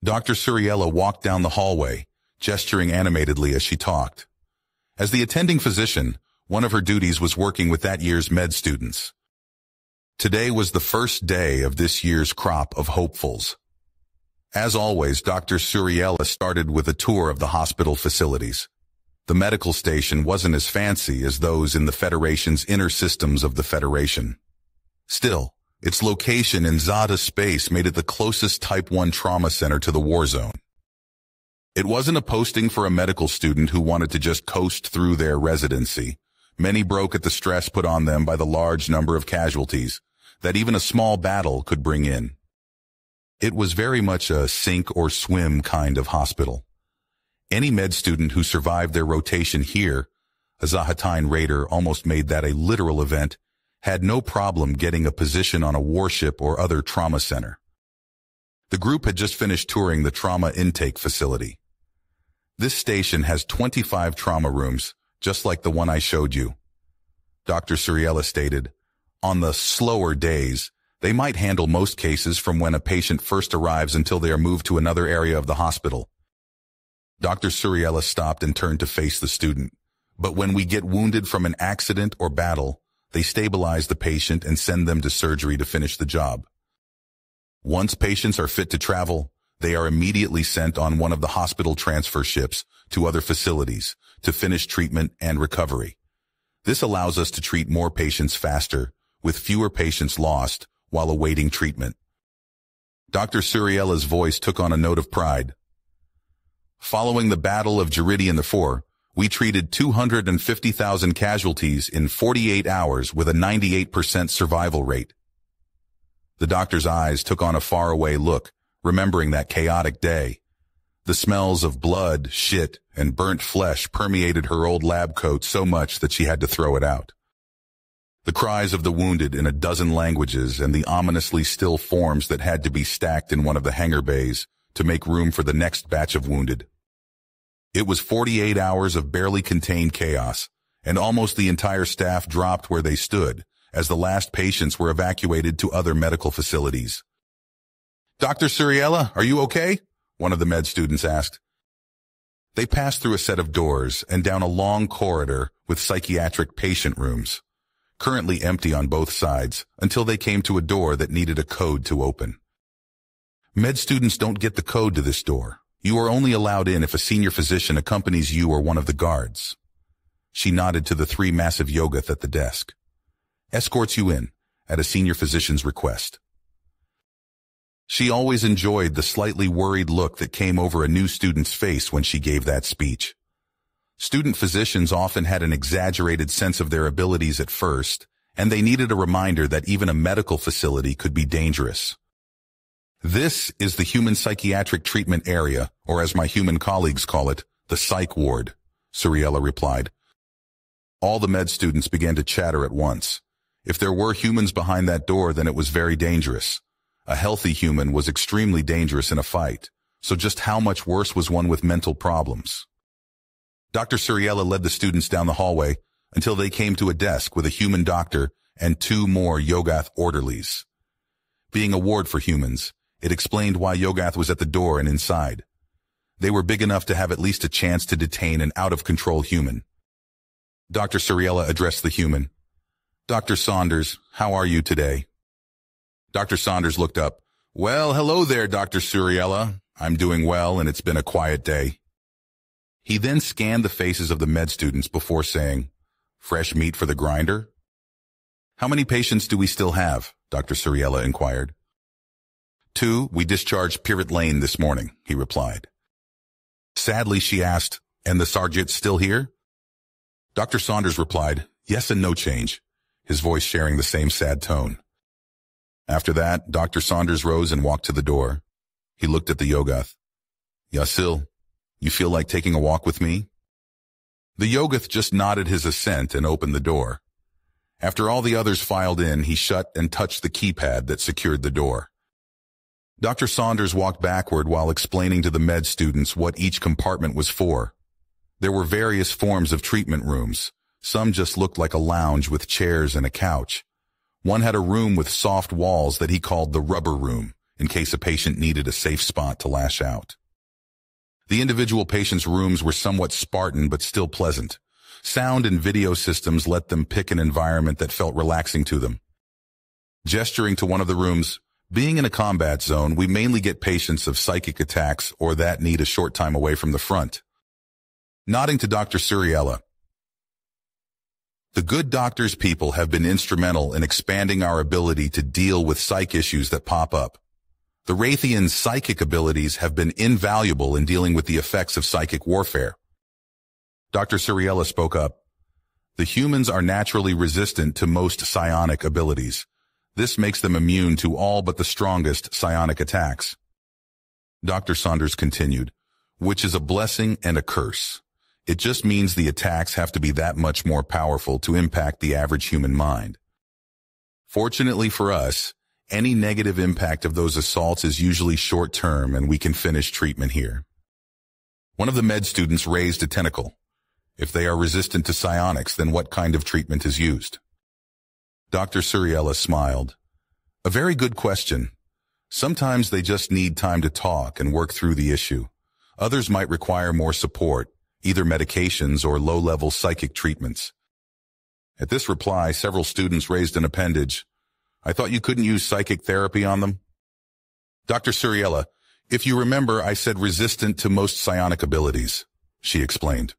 Dr. Suriella walked down the hallway, gesturing animatedly as she talked. As the attending physician, one of her duties was working with that year's med students. Today was the first day of this year's crop of hopefuls. As always, Dr. Suriella started with a tour of the hospital facilities. The medical station wasn't as fancy as those in the Federation's inner systems of the Federation. Still, its location in Zada space made it the closest Type 1 trauma center to the war zone. It wasn't a posting for a medical student who wanted to just coast through their residency. Many broke at the stress put on them by the large number of casualties that even a small battle could bring in. It was very much a sink or swim kind of hospital. Any med student who survived their rotation here, a Zahatine raider almost made that a literal event, had no problem getting a position on a warship or other trauma center. The group had just finished touring the trauma intake facility. This station has 25 trauma rooms, just like the one I showed you. Dr. Suriella stated, on the slower days, they might handle most cases from when a patient first arrives until they are moved to another area of the hospital. Dr. Suriella stopped and turned to face the student. But when we get wounded from an accident or battle, they stabilize the patient and send them to surgery to finish the job. Once patients are fit to travel, they are immediately sent on one of the hospital transfer ships to other facilities to finish treatment and recovery. This allows us to treat more patients faster, with fewer patients lost while awaiting treatment. Dr. Suriella's voice took on a note of pride. Following the Battle of Geridian IV, we treated 250,000 casualties in 48 hours with a 98% survival rate. The doctor's eyes took on a faraway look, remembering that chaotic day. The smells of blood, shit, and burnt flesh permeated her old lab coat so much that she had to throw it out. The cries of the wounded in a dozen languages and the ominously still forms that had to be stacked in one of the hangar bays to make room for the next batch of wounded. It was 48 hours of barely contained chaos, and almost the entire staff dropped where they stood as the last patients were evacuated to other medical facilities. Dr. Suriella, are you okay? One of the med students asked. They passed through a set of doors and down a long corridor with psychiatric patient rooms, currently empty on both sides, until they came to a door that needed a code to open. Med students don't get the code to this door. You are only allowed in if a senior physician accompanies you or one of the guards. She nodded to the 3 massive Yogath at the desk. Escorts you in, at a senior physician's request. She always enjoyed the slightly worried look that came over a new student's face when she gave that speech. Student physicians often had an exaggerated sense of their abilities at first, and they needed a reminder that even a medical facility could be dangerous. This is the human psychiatric treatment area, or as my human colleagues call it, the psych ward, Suriella replied. All the med students began to chatter at once. If there were humans behind that door, then it was very dangerous. A healthy human was extremely dangerous in a fight, so just how much worse was one with mental problems? Dr. Suriella led the students down the hallway until they came to a desk with a human doctor and 2 more Yogath orderlies. Being a ward for humans, it explained why Yogath was at the door and inside. They were big enough to have at least a chance to detain an out-of-control human. Dr. Suriella addressed the human. Dr. Saunders, how are you today? Dr. Saunders looked up. Well, hello there, Dr. Suriella. I'm doing well, and it's been a quiet day. He then scanned the faces of the med students before saying, Fresh meat for the grinder? How many patients do we still have? Dr. Suriella inquired. 2, we discharged Pirate Lane this morning, he replied. Sadly, she asked, and the sergeant's still here? Dr. Saunders replied, yes and no change, his voice sharing the same sad tone. After that, Dr. Saunders rose and walked to the door. He looked at the Yogath. Yasil, you feel like taking a walk with me? The Yogath just nodded his assent and opened the door. After all the others filed in, he shut and touched the keypad that secured the door. Dr. Saunders walked backward while explaining to the med students what each compartment was for. There were various forms of treatment rooms. Some just looked like a lounge with chairs and a couch. One had a room with soft walls that he called the rubber room, in case a patient needed a safe spot to lash out. The individual patients' rooms were somewhat Spartan but still pleasant. Sound and video systems let them pick an environment that felt relaxing to them. Gesturing to one of the rooms, being in a combat zone, we mainly get patients of psychic attacks or that need a short time away from the front. Nodding to Dr. Suriella, the good doctor's people have been instrumental in expanding our ability to deal with psych issues that pop up. The Raytheon's psychic abilities have been invaluable in dealing with the effects of psychic warfare. Dr. Suriella spoke up. The humans are naturally resistant to most psionic abilities. This makes them immune to all but the strongest psionic attacks. Dr. Saunders continued, which is a blessing and a curse. It just means the attacks have to be that much more powerful to impact the average human mind. Fortunately for us, any negative impact of those assaults is usually short-term and we can finish treatment here. One of the med students raised a tentacle. If they are resistant to psionics, then what kind of treatment is used? Dr. Suriella smiled. A very good question. Sometimes they just need time to talk and work through the issue. Others might require more support, either medications or low-level psychic treatments. At this reply, several students raised an appendage. I thought you couldn't use psychic therapy on them? Dr. Suriella, if you remember, I said resistant to most psionic abilities, she explained.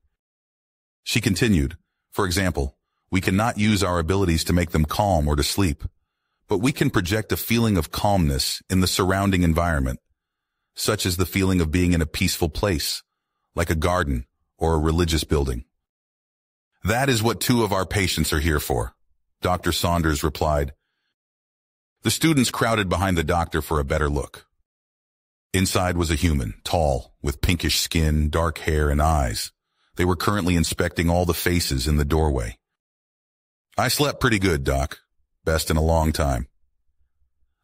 She continued, for example, we cannot use our abilities to make them calm or to sleep, but we can project a feeling of calmness in the surrounding environment, such as the feeling of being in a peaceful place, like a garden or a religious building. That is what 2 of our patients are here for, Dr. Saunders replied. The students crowded behind the doctor for a better look. Inside was a human, tall, with pinkish skin, dark hair, and eyes. They were currently inspecting all the faces in the doorway. I slept pretty good, Doc. Best in a long time.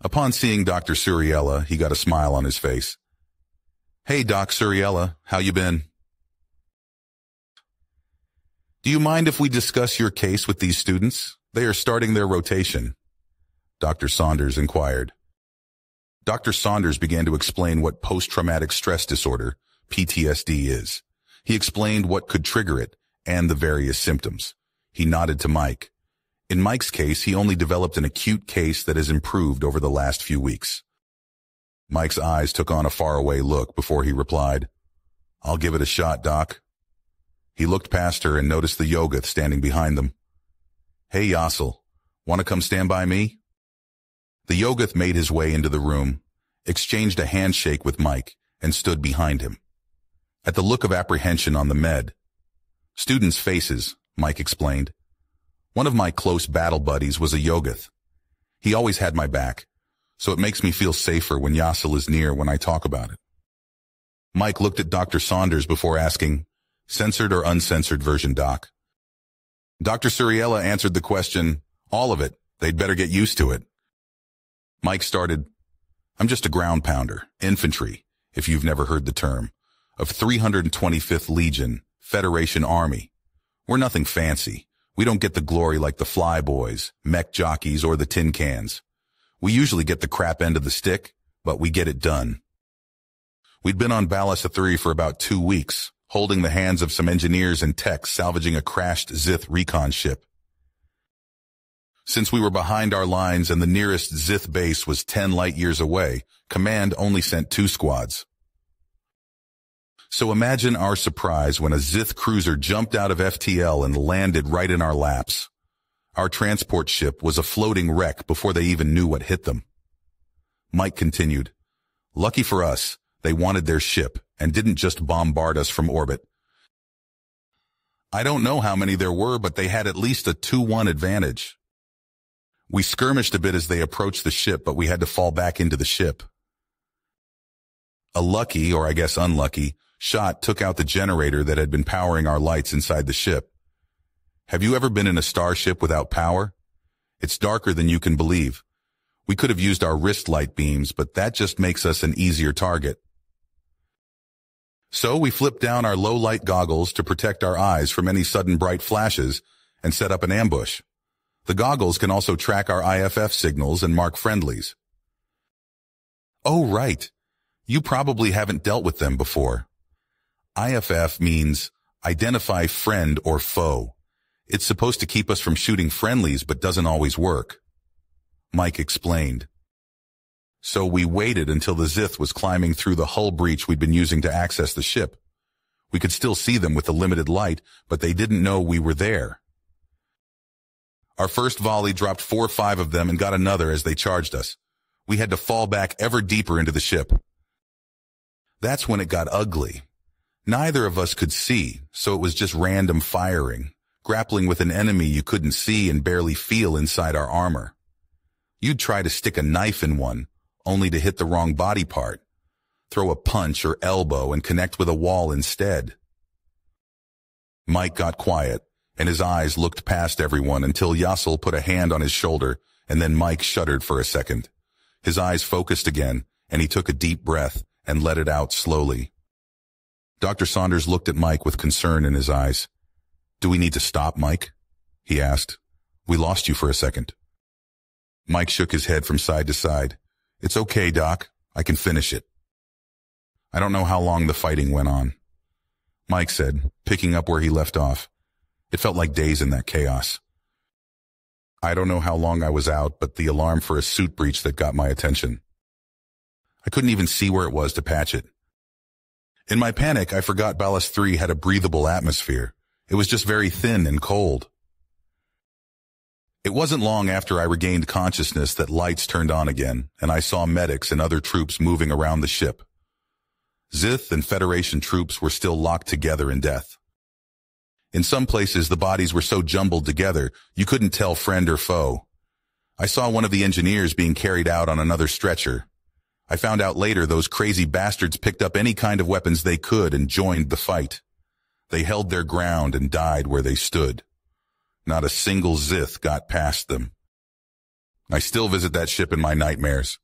Upon seeing Dr. Suriella, he got a smile on his face. Hey, Doc Suriella, how you been? Do you mind if we discuss your case with these students? They are starting their rotation. Dr. Saunders inquired. Dr. Saunders began to explain what post-traumatic stress disorder, PTSD, is. He explained what could trigger it and the various symptoms. He nodded to Mike. In Mike's case, he only developed an acute case that has improved over the last few weeks. Mike's eyes took on a faraway look before he replied, I'll give it a shot, Doc. He looked past her and noticed the Yogath standing behind them. Hey, Yassel, want to come stand by me? The Yogath made his way into the room, exchanged a handshake with Mike, and stood behind him. At the look of apprehension on the med, students' faces, Mike explained. One of my close battle buddies was a Yogath. He always had my back, so it makes me feel safer when Yassel is near when I talk about it. Mike looked at Dr. Saunders before asking, censored or uncensored version, Doc? Dr. Suriella answered the question, all of it. They'd better get used to it. Mike started, I'm just a ground pounder, infantry, if you've never heard the term, of 325th Legion, Federation Army. We're nothing fancy. We don't get the glory like the flyboys, mech jockeys, or the tin cans. We usually get the crap end of the stick, but we get it done. We'd been on Ballast 3 for about 2 weeks, holding the hands of some engineers and techs salvaging a crashed Zith recon ship. Since we were behind our lines and the nearest Zith base was 10 light years away, Command only sent 2 squads. So imagine our surprise when a Zith cruiser jumped out of FTL and landed right in our laps. Our transport ship was a floating wreck before they even knew what hit them. Mike continued, lucky for us, they wanted their ship and didn't just bombard us from orbit. I don't know how many there were, but they had at least a 2-1 advantage. We skirmished a bit as they approached the ship, but we had to fall back into the ship. A lucky, or I guess unlucky, shot took out the generator that had been powering our lights inside the ship. Have you ever been in a starship without power? It's darker than you can believe. We could have used our wrist light beams, but that just makes us an easier target. So we flipped down our low light goggles to protect our eyes from any sudden bright flashes and set up an ambush. The goggles can also track our IFF signals and mark friendlies. Oh, right. You probably haven't dealt with them before. IFF means identify friend or foe. It's supposed to keep us from shooting friendlies, but doesn't always work. Mike explained. So we waited until the Zith was climbing through the hull breach we'd been using to access the ship. We could still see them with the limited light, but they didn't know we were there. Our first volley dropped 4 or 5 of them and got another as they charged us. We had to fall back ever deeper into the ship. That's when it got ugly. Neither of us could see, so it was just random firing, grappling with an enemy you couldn't see and barely feel inside our armor. You'd try to stick a knife in one, only to hit the wrong body part, throw a punch or elbow and connect with a wall instead. Mike got quiet, and his eyes looked past everyone until Yassel put a hand on his shoulder, and then Mike shuddered for a second. His eyes focused again, and he took a deep breath and let it out slowly. Dr. Saunders looked at Mike with concern in his eyes. "Do we need to stop, Mike?" he asked. "We lost you for a second." Mike shook his head from side to side. "It's okay, Doc. I can finish it." "I don't know how long the fighting went on," Mike said, picking up where he left off. It felt like days in that chaos. "I don't know how long I was out, but the alarm for a suit breach that got my attention. I couldn't even see where it was to patch it. In my panic, I forgot Ballast 3 had a breathable atmosphere. It was just very thin and cold. It wasn't long after I regained consciousness that lights turned on again, and I saw medics and other troops moving around the ship. Zith and Federation troops were still locked together in death. In some places, the bodies were so jumbled together, you couldn't tell friend or foe. I saw one of the engineers being carried out on another stretcher. I found out later those crazy bastards picked up any kind of weapons they could and joined the fight. They held their ground and died where they stood. Not a single Zith got past them. I still visit that ship in my nightmares.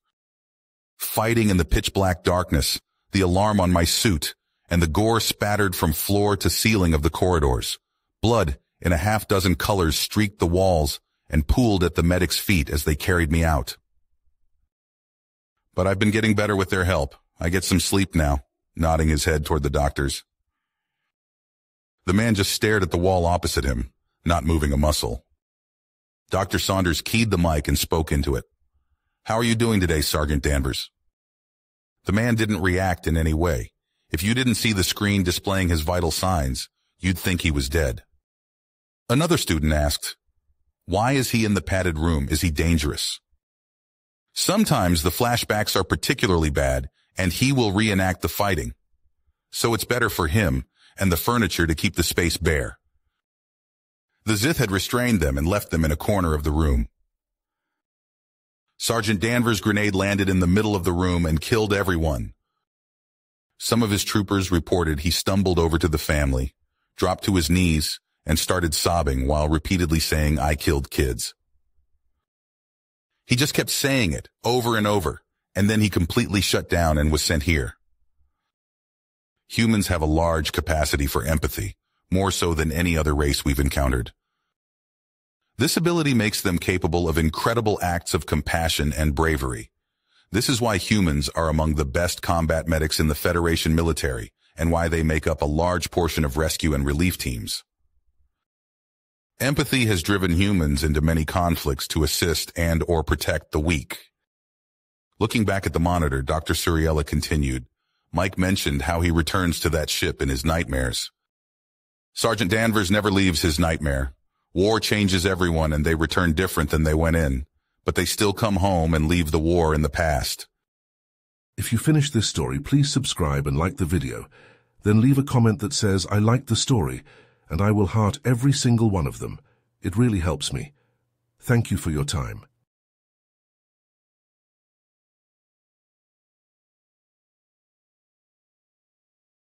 Fighting in the pitch-black darkness, the alarm on my suit, and the gore spattered from floor to ceiling of the corridors. Blood in a half-dozen colors streaked the walls and pooled at the medics' feet as they carried me out. But I've been getting better with their help. I get some sleep now, nodding his head toward the doctors. The man just stared at the wall opposite him, not moving a muscle. Dr. Saunders keyed the mic and spoke into it. "How are you doing today, Sergeant Danvers?" The man didn't react in any way. If you didn't see the screen displaying his vital signs, you'd think he was dead. Another student asked, "Why is he in the padded room? Is he dangerous?" Sometimes the flashbacks are particularly bad, and he will reenact the fighting. So it's better for him and the furniture to keep the space bare. The Zith had restrained them and left them in a corner of the room. Sergeant Danvers' grenade landed in the middle of the room and killed everyone. Some of his troopers reported he stumbled over to the family, dropped to his knees, and started sobbing while repeatedly saying, "I killed kids." He just kept saying it over and over, and then he completely shut down and was sent here. Humans have a large capacity for empathy, more so than any other race we've encountered. This ability makes them capable of incredible acts of compassion and bravery. This is why humans are among the best combat medics in the Federation military, and why they make up a large portion of rescue and relief teams. Empathy has driven humans into many conflicts to assist and or protect the weak. Looking back at the monitor, Dr. Suriella continued, "Mike mentioned how he returns to that ship in his nightmares. Sergeant Danvers never leaves his nightmare. War changes everyone and they return different than they went in, but they still come home and leave the war in the past." If you finish this story, please subscribe and like the video. Then leave a comment that says, "I liked the story," and I will heart every single one of them. It really helps me. Thank you for your time.